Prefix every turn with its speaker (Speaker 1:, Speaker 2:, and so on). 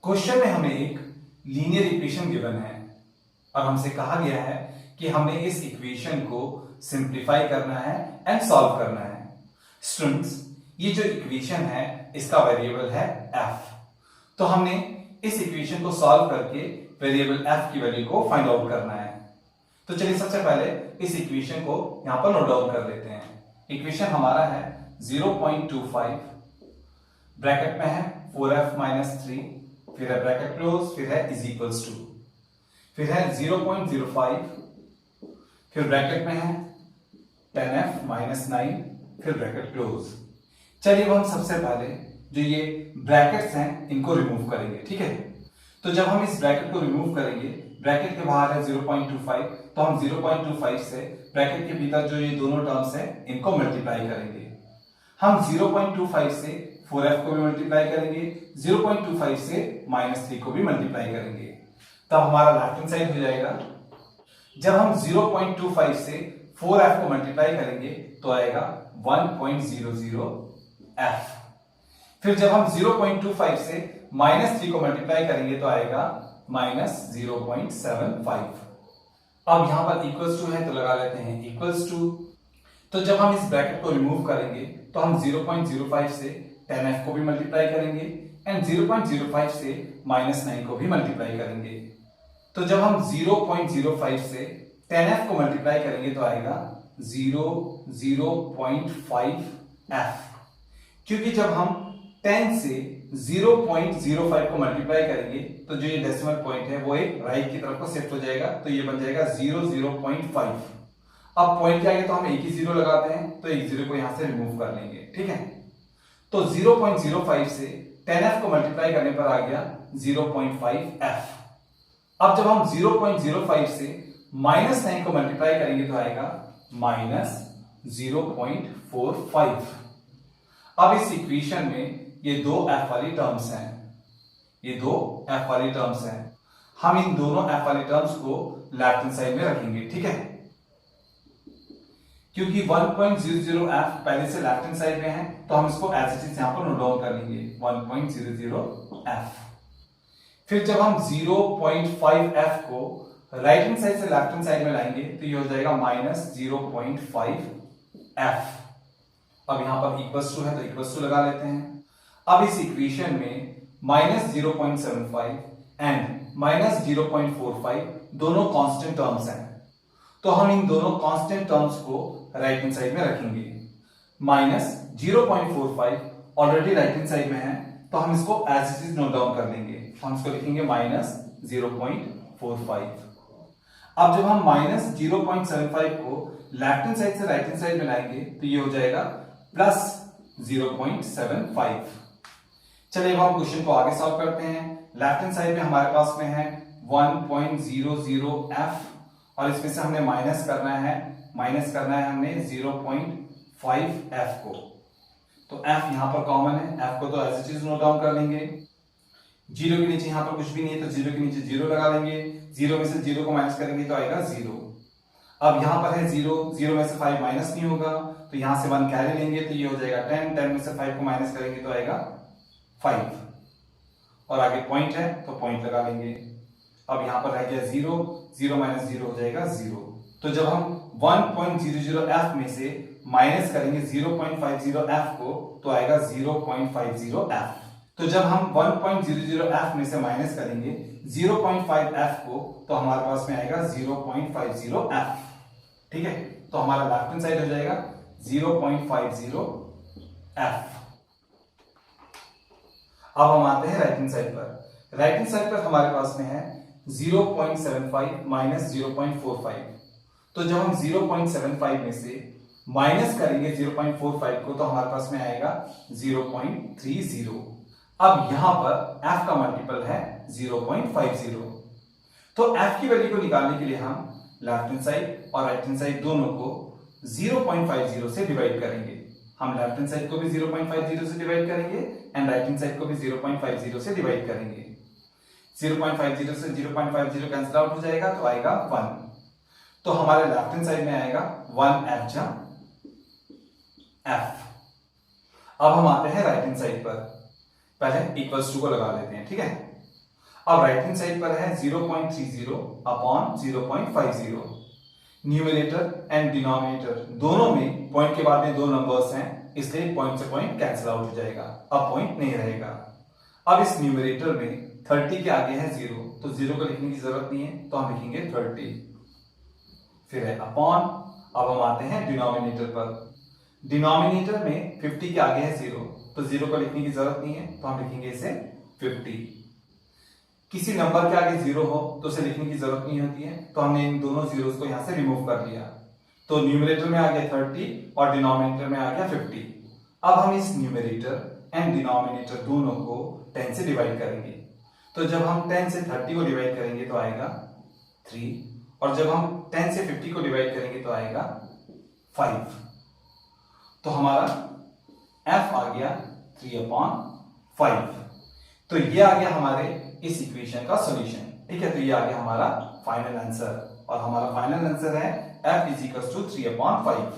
Speaker 1: Question में हमें एक लीनियर इक्वेशन गिवन है और हमसे कहा गया है कि हमें इस इक्वेशन को सिंप्लीफाई करना है एंड सॉल्व करना है। स्टूडेंट्स, ये जो इक्वेशन है इसका वेरिएबल है f। तो हमने इस इक्वेशन को सॉल्व करके वेरिएबल f की वैल्यू को फाइंड आउट करना है। तो चलिए सबसे पहले इस इक्वेशन को यहां पर नोट डाउन कर लेते हैं। इक्वेशन हमारा है 0.25, ब्रैकेट में है 4f-3, फिर है ब्रैकेट क्लोज, फिर है इज इक्वल्स टू, फिर है 0.05, फिर ब्रैकेट में है 10f-9, फिर ब्रैकेट क्लोज। चलिए अब हम सबसे पहले जो ये ब्रैकेट्स हैं इनको रिमूव करेंगे, ठीक है। तो जब हम इस ब्रैकेट को रिमूव करेंगे, ब्रैकेट के बाहर है 0.25, तो हम 0.25 से ब्रैकेट के भीतर जो ये दोनों टर्म्स हैं इनको मल्टीप्लाई करेंगे। हम 0.25 से 4f को भी मल्टीप्लाई करेंगे, 0.25 से -3 को भी मल्टीप्लाई करेंगे, तब हमारा लेफ्ट हैंड साइड हो जाएगा। जब हम 0.25 से 4f को मल्टीप्लाई करेंगे तो आएगा 1.00f। फिर जब हम 0.25 से -3 को मल्टीप्लाई करेंगे तो आएगा -0.75। अब यहां पर इक्वल्स टू है तो लगा लेते हैं इक्वल्स टू। तो जब हम इस ब्रैकेट को रिमूव करेंगे तो हम 0.05 से 10f को भी मल्टीप्लाई करेंगे एंड 0.05 से -9 को भी मल्टीप्लाई करेंगे। तो जब हम 0.05 से 10f को मल्टीप्लाई करेंगे तो आएगा 0.5f, क्योंकि जब हम 10 से 0.05 को मल्टीप्लाई करेंगे तो जो ये डेसिमल पॉइंट है वो एक राइट की तरफ को शिफ्ट हो जाएगा, तो ये बन जाएगा 0.5। अब पॉइंट के आगे तो हम एक ही जीरो लगाते हैं, तो एक जीरो को यहां से रिमूव कर लेंगे, ठीक है। तो 0.05 से 10f को मल्टीप्लाई करने पर आ गया 0.5f। अब जब हम 0.05 से -9 को मल्टीप्लाई करेंगे तो आएगा -0.45। अब इस इक्वेशन में ये दो f वाली टर्म्स हैं, ये दो f वाली टर्म्स हैं। हम इन दोनों f वाली टर्म्स को लेफ्ट हैंड साइड में रखेंगे, ठीक है, क्योंकि 1.00f पहले से लेफ्ट हैंड साइड में है तो हम इसको एज इट इज यहां पर नोट डाउन कर लेंगे 1.00f। फिर जब हम 0.5f को राइट हैंड साइड से लेफ्ट हैंड साइड में लाएंगे तो ये हो जाएगा -0.5f। अब यहां पर इक्वल्स टू है तो इक्वल्स टू लगा लेते हैं। अब इस इक्वेशन में -0.75 एंड -0.45 दोनों कांस्टेंट टर्म्स हैं, तो हम इन दोनों कांस्टेंट टर्म्स को राइट हैंड साइड में रखेंगे। -0.45 ऑलरेडी राइट हैंड साइड में है तो हम इसको as it is note down कर लेंगे, हम इसको लिखेंगे -0.45। अब जब हम -0.75 को लेफ्ट हैंड साइड से राइट हैंड साइड में लाएंगे तो ये हो जाएगा +0.75। चलिए अब हम क्वेश्चन को आगे सॉल्व करते हैं। लेफ्ट हैंड साइड में हमारे पास में है 1.00f और इसमें से हमने माइनस करना है हमने 0.5f को। तो f यहां पर कॉमन है, f को तो as it is note down कर लेंगे। जीरो के नीचे यहां पर कुछ भी नहीं है तो जीरो के नीचे जीरो लगा लेंगे, जीरो में से जीरो को माइनस करेंगे तो आएगा 0। अब यहां पर है 0, 0 में से 5 माइनस नहीं होगा तो यहां से 1 कैरी लेंगे तो ये हो जाएगा 10, 10 में से 5 को माइनस करेंगे तो आएगा 5 और आगे पॉइंट है तो पॉइंट लगा लेंगे। अब यहां पर रह गया 0, 0 माइनस 0 हो जाएगा 0। तो जब हम 1.00f में से माइनस करेंगे 0.50f को तो आएगा 0.50f। तो जब हम 1.00f में से माइनस करेंगे 0.5f को तो हमारे पास में आएगा 0.50f, ठीक है। तो हमारा लेफ्ट हैंड साइड हो जाएगा 0.50f। अब हम आते हैं राइट हैंड साइड पर। राइट हैंड साइड पर हमारे पास में है 0.75 माइनस 0.45। तो जब हम 0.75 में से माइनस करेंगे 0.45 को तो हमारे पास में आएगा 0.30। अब यहां पर f का मल्टीपल है 0.50, तो f की वैल्यू को निकालने के लिए हम लेफ्ट हैंड साइड और राइट हैंड साइड दोनों को 0.50 से डिवाइड करेंगे। हम लेफ्ट हैंड साइड को भी 0.50 से डिवाइड करेंगे एंड राइट हैंड साइड को भी 0.50 से डिवाइड करेंगे। 0.50 से 0.50 कैंसिल आउट हो जाएगा तो आएगा 1। तो हमारे लेफ्ट हैंड साइड में आएगा 1f जा f। अब हम आते हैं राइट हैंड साइड पर, पहले इक्वल्स टू को लगा लेते हैं, ठीक है। अब राइट हैंड साइड पर है 0.30 अपॉन 0.50। न्यूमरेटर एंड डिनोमिनेटर दोनों में पॉइंट के बाद में दो नंबर्स हैं, इसलिए पॉइंट से पॉइंट कैंसिल आउट हो जाएगा, अब पॉइंट नहीं रहेगा। अब इस न्यूमरेटर में 30 के आगे है 0, तो 0 को लिखने की जरूरत नहीं है, तो हम लिखेंगे 30। फिर है अपॉन। अब हम आते हैं डिनोमिनेटर पर। डिनोमिनेटर में 50 के आगे है 0, तो 0 को लिखने की जरूरत नहीं है, तो हम लिखेंगे इसे 50। किसी नंबर के आगे 0 हो तो उसे लिखने की जरूरत नहीं होती है, तो हमने इन दोनों जीरोस को यहां से रिमूव कर लिया। तो न्यूमरेटर में आ गया 30 और डिनोमिनेटर में आ गया 50। अब हम इस न्यूमरेटर एंड डिनोमिनेटर दोनों को 10 से डिवाइड करेंगे। तो जब हम 10 से 30 को डिवाइड करेंगे तो आएगा 3, और जब हम 10 से 50 को डिवाइड करेंगे तो आएगा 5। तो हमारा f आ गया 3/5। तो ये आ गया हमारे इस इक्वेशन का सॉल्यूशन। ठीक है, तो ये आ गया हमारा फाइनल आंसर, और हमारा फाइनल आंसर है f = 3/5।